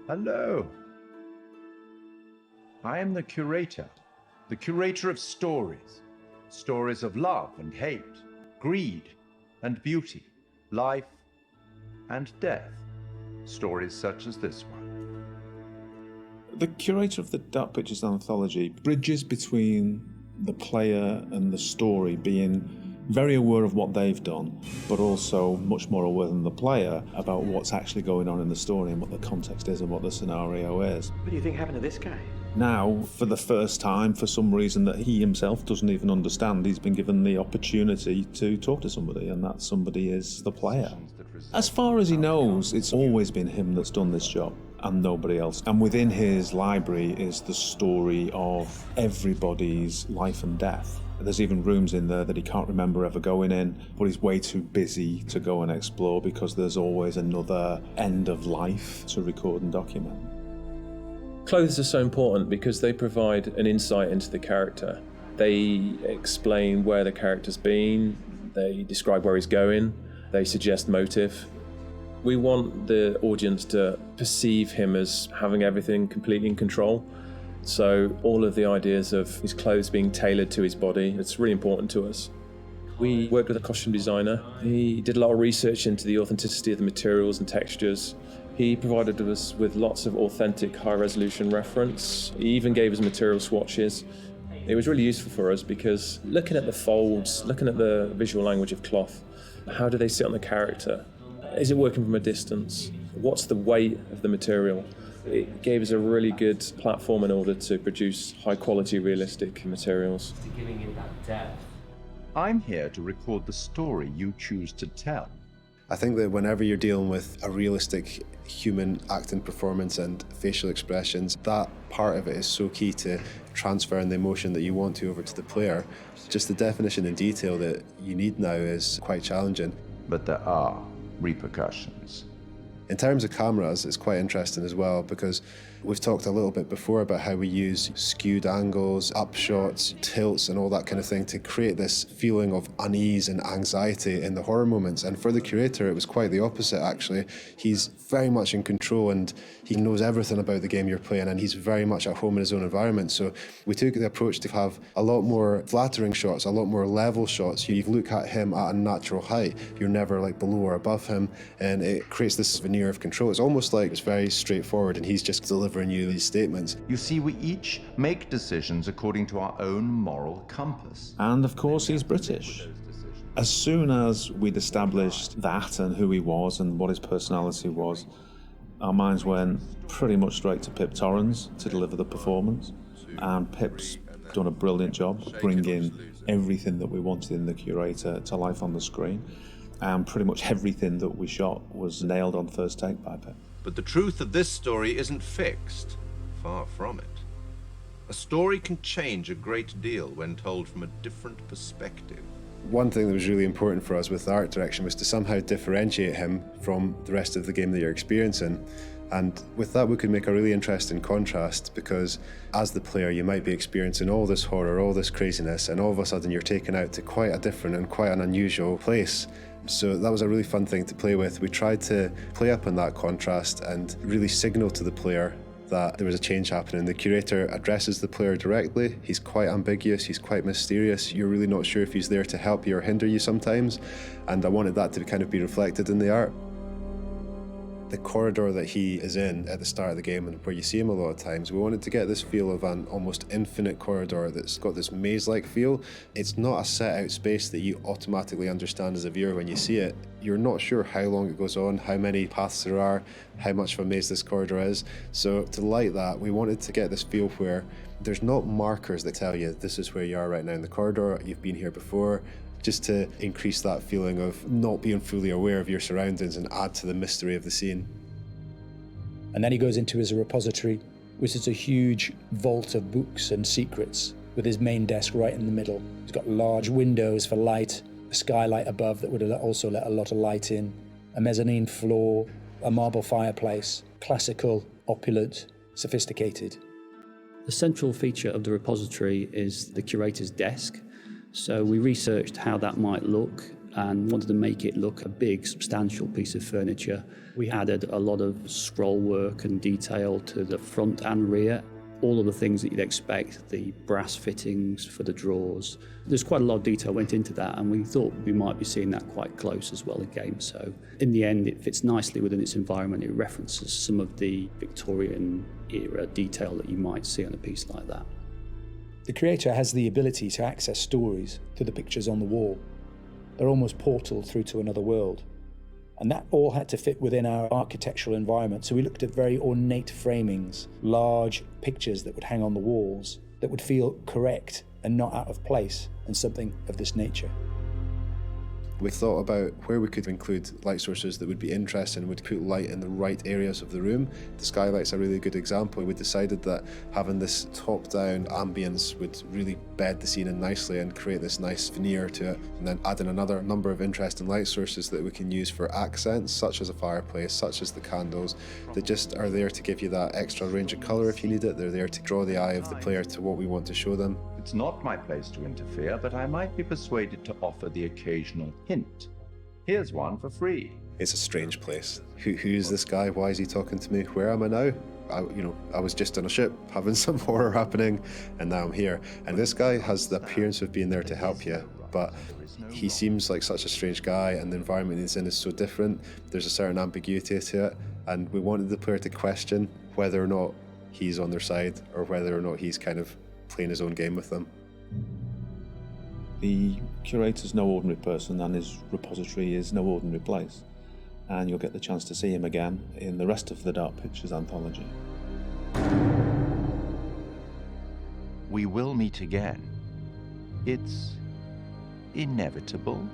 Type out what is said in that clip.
Hello. I am the curator of stories. Stories of love and hate, greed and beauty, life and death. Stories such as this one. The curator of the Dark Pictures anthology bridges between the player and the story, being very aware of what they've done, but also much more aware than the player about what's actually going on in the story and what the context is and what the scenario is. What do you think happened to this guy? Now, for the first time, for some reason that he himself doesn't even understand, he's been given the opportunity to talk to somebody, and that somebody is the player. As far as he knows, it's always been him that's done this job and nobody else. And within his library is the story of everybody's life and death. There's even rooms in there that he can't remember ever going in, but he's way too busy to go and explore because there's always another end of life to record and document. Clothes are so important because they provide an insight into the character. They explain where the character's been, they describe where he's going, they suggest motive. We want the audience to perceive him as having everything completely in control. So all of the ideas of his clothes being tailored to his body, it's really important to us. We worked with a costume designer. He did a lot of research into the authenticity of the materials and textures. He provided us with lots of authentic high-resolution reference. He even gave us material swatches. It was really useful for us because looking at the folds, looking at the visual language of cloth, how do they sit on the character? Is it working from a distance? What's the weight of the material? It gave us a really good platform in order to produce high-quality, realistic materials. Giving it that depth. I'm here to record the story you choose to tell. I think that whenever you're dealing with a realistic human acting performance and facial expressions, that part of it is so key to transferring the emotion that you want to over to the player. Just the definition and detail that you need now is quite challenging. But there are repercussions. In terms of cameras, it's quite interesting as well because we've talked a little bit before about how we use skewed angles, upshots, tilts and all that kind of thing to create this feeling of unease and anxiety in the horror moments. And for the curator, it was quite the opposite actually. He's very much in control and he knows everything about the game you're playing and he's very much at home in his own environment. So we took the approach to have a lot more flattering shots, a lot more level shots. You look at him at a natural height. You're never like below or above him and it creates this veneer of control. It's almost like it's very straightforward and he's just delivering you these statements. You see, we each make decisions according to our own moral compass. And of course he's British. As soon as we'd established that and who he was and what his personality was, our minds went pretty much straight to Pip Torrens to deliver the performance. And Pip's done a brilliant job bringing everything that we wanted in the curator to life on the screen. And pretty much everything that we shot was nailed on first take by Pip. But the truth of this story isn't fixed. Far from it. A story can change a great deal when told from a different perspective. One thing that was really important for us with the art direction was to somehow differentiate him from the rest of the game that you're experiencing. And with that, we could make a really interesting contrast because as the player, you might be experiencing all this horror, all this craziness, and all of a sudden you're taken out to quite a different and quite an unusual place. So that was a really fun thing to play with. We tried to play up on that contrast and really signal to the player that there was a change happening. The curator addresses the player directly. He's quite ambiguous, he's quite mysterious. You're really not sure if he's there to help you or hinder you sometimes. And I wanted that to kind of be reflected in the art. The corridor that he is in at the start of the game and where you see him a lot of times, we wanted to get this feel of an almost infinite corridor that's got this maze-like feel. It's not a set-out space that you automatically understand as a viewer when you see it. You're not sure how long it goes on, how many paths there are, how much of a maze this corridor is. So to light that, we wanted to get this feel where there's not markers that tell you this is where you are right now in the corridor, you've been here before, just to increase that feeling of not being fully aware of your surroundings and add to the mystery of the scene. And then he goes into his repository, which is a huge vault of books and secrets, with his main desk right in the middle. He's got large windows for light, a skylight above that would also let a lot of light in, a mezzanine floor, a marble fireplace, classical, opulent, sophisticated. The central feature of the repository is the curator's desk. So we researched how that might look and wanted to make it look a big, substantial piece of furniture. We added a lot of scroll work and detail to the front and rear. All of the things that you'd expect, the brass fittings for the drawers. There's quite a lot of detail went into that, and we thought we might be seeing that quite close as well again. So in the end, it fits nicely within its environment. It references some of the Victorian era detail that you might see on a piece like that. The creator has the ability to access stories through the pictures on the wall. They're almost portals through to another world. And that all had to fit within our architectural environment. So we looked at very ornate framings, large pictures that would hang on the walls that would feel correct and not out of place in something of this nature. We thought about where we could include light sources that would be interesting, would put light in the right areas of the room. The skylight's a really good example. We decided that having this top-down ambience would really bed the scene in nicely and create this nice veneer to it. And then adding another number of interesting light sources that we can use for accents, such as a fireplace, such as the candles, that just are there to give you that extra range of colour if you need it. They're there to draw the eye of the player to what we want to show them. It's not my place to interfere, but I might be persuaded to offer the occasional hint. Here's one for free. It's a strange place. Who is this guy? Why is he talking to me? Where am I now? I was just on a ship having some horror happening, and now I'm here. And this guy has the appearance of being there to help you, but he seems like such a strange guy, and the environment he's in is so different. There's a certain ambiguity to it, and we wanted the player to question whether or not he's on their side or whether or not he's kind of playing his own game with them. The curator's no ordinary person, and his repository is no ordinary place. And you'll get the chance to see him again in the rest of the Dark Pictures anthology. We will meet again. It's inevitable.